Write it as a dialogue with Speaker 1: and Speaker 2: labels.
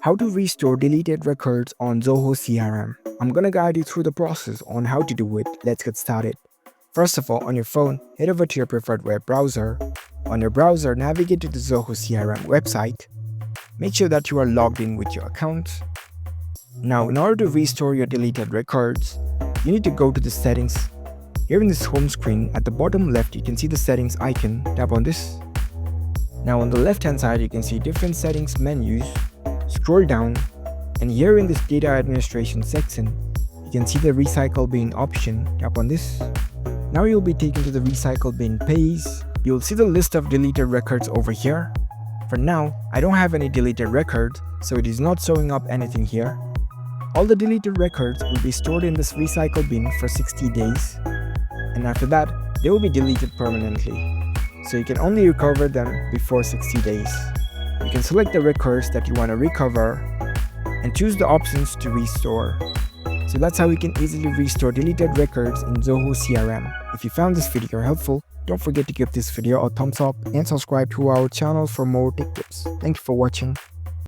Speaker 1: How to restore deleted records on Zoho CRM. I'm gonna guide you through the process on how to do it. Let's get started. First of all, on your phone, head over to your preferred web browser. On your browser, navigate to the Zoho CRM website. Make sure that you are logged in with your account. Now, in order to restore your deleted records, you need to go to the settings. Here in this home screen, at the bottom left, you can see the settings icon. Tap on this. Now on the left hand side, you can see different settings menus. Scroll down, and here in this data administration section, you can see the recycle bin option. Tap on this. Now you'll be taken to the recycle bin page. You'll see the list of deleted records over here. For now, I don't have any deleted records, so it is not showing up anything here. All the deleted records will be stored in this recycle bin for 60 days, and after that, they will be deleted permanently. So you can only recover them before 60 days. You can select the records that you want to recover and choose the options to restore. So that's how you can easily restore deleted records in Zoho CRM. If you found this video helpful, don't forget to give this video a thumbs up and subscribe to our channel for more tech tips. Thank you for watching.